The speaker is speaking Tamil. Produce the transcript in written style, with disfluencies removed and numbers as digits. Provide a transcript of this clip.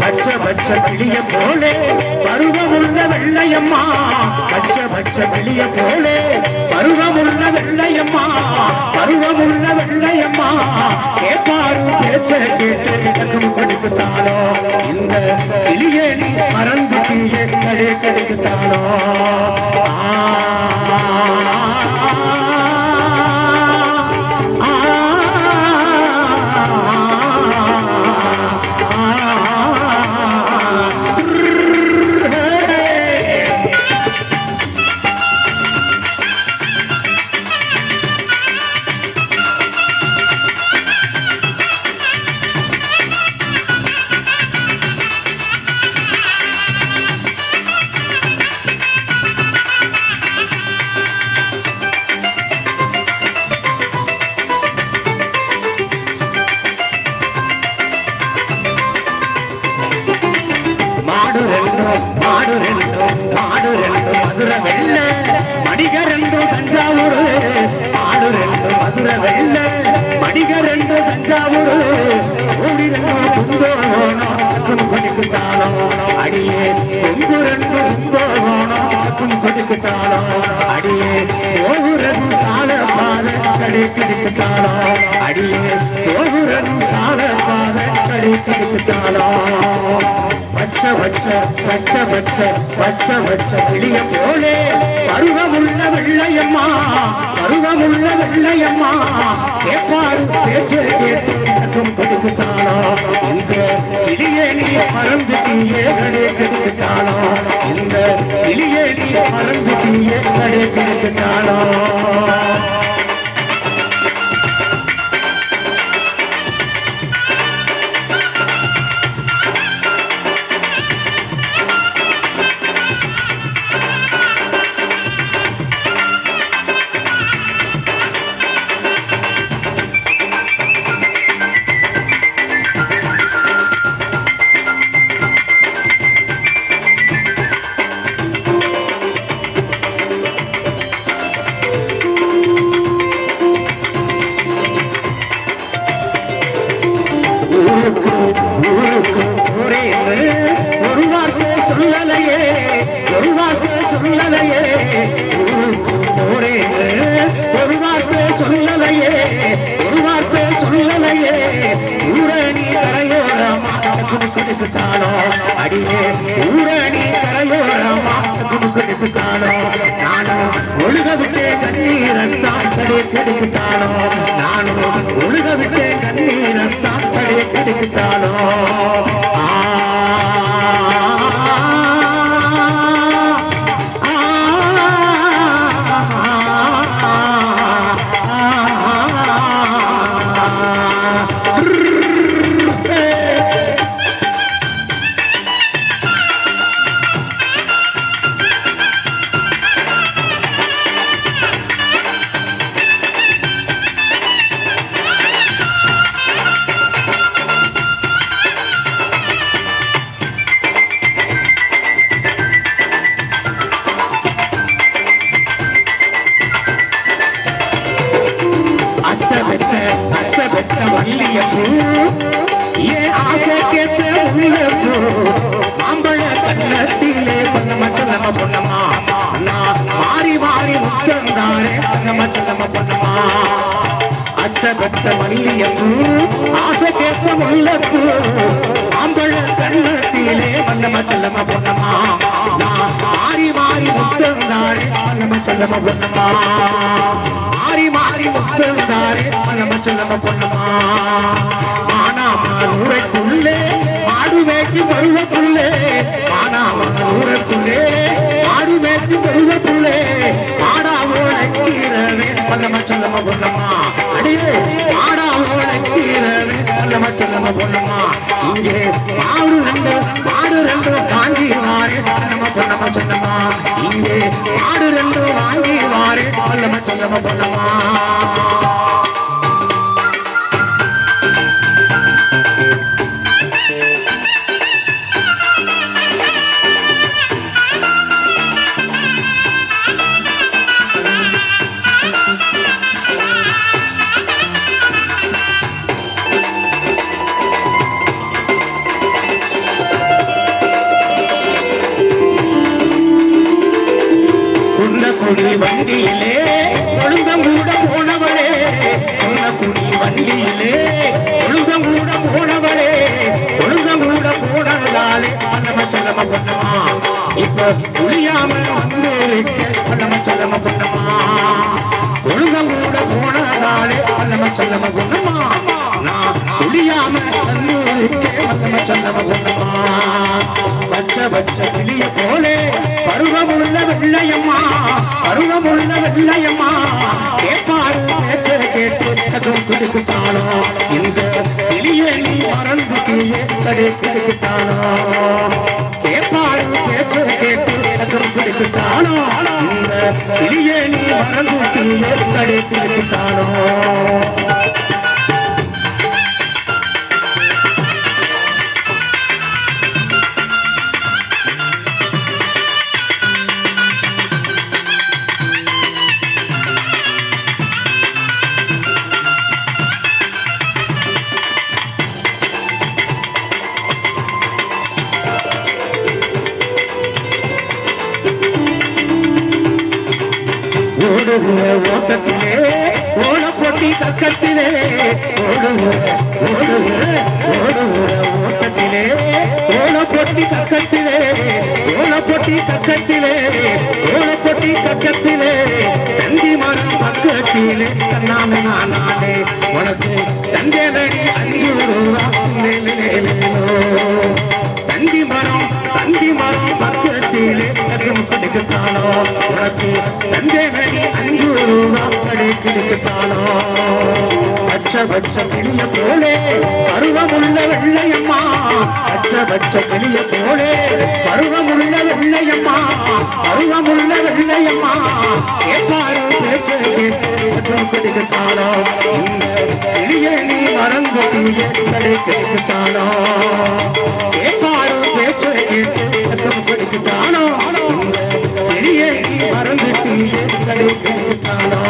பச்சை பச்சை கிளிய போலே பருவமுள்ள வெள்ளையம்மா, பச்சை பச்சை கிளிய போலே பருவமுள்ள வெள்ளையம்மா, பருவமுள்ள வெள்ளையம்மா, கேப்பாரு பேச்ச கேட்டு எனக்கு கொடுத்தாலோ, இந்த கிளியே நீ மறந்து தீயே கடை கிடைத்தாலோ. மதுரை வெள்ள மடிகரண்டு தஞ்சாவூரு, மாடு ரெண்டு மதுரை வெள்ள மடிகரண்டு தஞ்சாவூரு, ஓடி ரெண்டு கும்போணம் கொடுக்குத்தாளோ, அடியே கொங்கு ரெண்டு கும்போணம் கொடுக்குத்தாளோ, அடியே போகுறது சால பாத கடை கிடைக்குத்தாளோ, அடியே போகுறது சால பாத கடை கிடைக்குத்தாளோ. பச்சை பச்சை பச்சை பச்சை பச்சை பச்சை கிளிய போலே பருவமுள்ள வெள்ளையம்மா, பருவமுள்ள வெள்ளையம்மா, கேப்பாரு பேச்சை கேட்டு எனக்கும் கொடுக்குத்தாளோ, இந்த கிளியே நீ மறந்து தீயே கடை கிடைக்குத்தாளோ, இந்த கிளியே நீ மறந்து தீயே கடை கிடைக்குத்தாளோ. ஒரு வார்த்தை சொல்லலையே, ஒரு வார்த்தை சொல்லலையே, ஒரு வார்த்தை சொல்லலையே, ஒரு வார்த்தை சொல்லலையே, ஊரணி கரையோரமா கொடுத்தாலோ, அடியே ஊரணி கரையோரமா கொடுத்தாலோ, நானும் ஒழுக விட்டே கண்ணீரத்தான் கடை கிடைத்தாலோ, நானும் ஒழுக விட்டே கண்ணீரத்தான் கடை கிடைத்தாலோ. ஏன் ஆசை கேட்ட உள்ளப்போ மாம்பழ கண்ணத்திலே பொன்னம்மா சொல்லம்மா பொன்னம்மா, மாறி மாறி முத்தந்தாரே பொன்னம்மா சொல்லம்மா பொன்னம்மா, அத்தை பெத்த மல்லியப்பூ ஆசை கேட்ட உள்ளப்போ மாம்பழ கண்ணத்திலே பொன்னம்மா சொல்லம்மா பொன்னம்மா, மாறி மாறி முத்தந்தாரே பொன்னம்மா சொல்லம்மா பொன்னம்மா, மாறி மாறி முத்தந்தாரே பொன்னம்மா சொல்லம்மா பொன்னம்மா. மானாமூரைக்குள்ளே மாடு மேய்க்கு பருவக்குள்ளே, மானாமூரைக்குள்ளே மாடு மேய்க்கு பருவக்குள்ளே, மாடாவோட கீரவே பொன்னம்மா சொல்லம்மா பொன்னம்மா, அடியே மாடாவோட கீரவே பொன்னம்மா சொல்லம்மா பொன்னம்மா, இங்கே மாடு ரெண்டு வாங்கி வாரே பொன்னம்மா பொன்னம்மா சொல்லம்மா, இங்கே மாடு ரெண்டு வாங்கி வாரே பொன்னம்மா சொல்லம்மா பொன்னம்மா. குடி வண்டியிலே ஒழுங்கம் கூட போனவளே குடி வண்டியிலே ஒழுங்கம் கூட போனவளே ஒழுங்கம் கூட போனதாலே பல்லம செல்லம பொண்ணமா இப்ப புளியாம வந்து பல்லம செல்லம பொண்ணமா ஒழுங்கம் கூட போனதாலே பல்லம செல்லம பொண்ணமா நான் புளியாம வந்து பல்லம செல்லம பொண்ணமா பச்சை பச்சை கிளிய போலே பருவமுள்ள வெள்ளையம்மா பருவமுள்ள வெள்ளையம்மா கேட்பாரு பேச்ச கேட்டு அதுவும் கொடுக்குத்தானோ இந்த கிளிய நீ மறந்துட்டியே கடை கொடுக்குத்தானோ கேட்பாரு பேச்ச கேட்டு அதுவும் கொடுக்குத்தானோ இந்த கிளிய நீ மறந்துட்டியே கடை கொடுக்குத்தானோ ஓடுகிற ஓட்டத்திலே ஓட போட்டி கக்கத்திலே ஓடுகிற ஓட்டத்திலே ஓட போட்டி கக்கத்திலே ஓட போட்டி கக்கத்திலே ஓட போட்டி கக்கத்திலே தந்தி மரம் பக்கத்திலே தன்னாமே நானே உனக்கு தந்தேனடி 500 ரூபா தந்தி மரம் பக்கத்திலே அதுவும் கிடைக்குத்தானோ உனக்கு தந்தேனடி 500 ரூபா கிடைக்குத்தானோ பச்சை பச்சை கிளிய போலே பருவமுள்ள வெள்ளையம்மா பச்சை பச்சை கிளிய போலே பருவமுள்ள வெள்ளையம்மா பருவமுள்ள வெள்ளையம்மா கேட்பாரு பேச்ச கேட்டு கிடைக்குத்தானோ இந்த கிளிய நீ மறந்து தீய கிடைக்குத்தானோ கேட்பாரு பேச்ச கேட்டு கிடைக்குத்தானோ இந்த கிளிய நீ மறந்து தீய கிடைக்குத்தானோ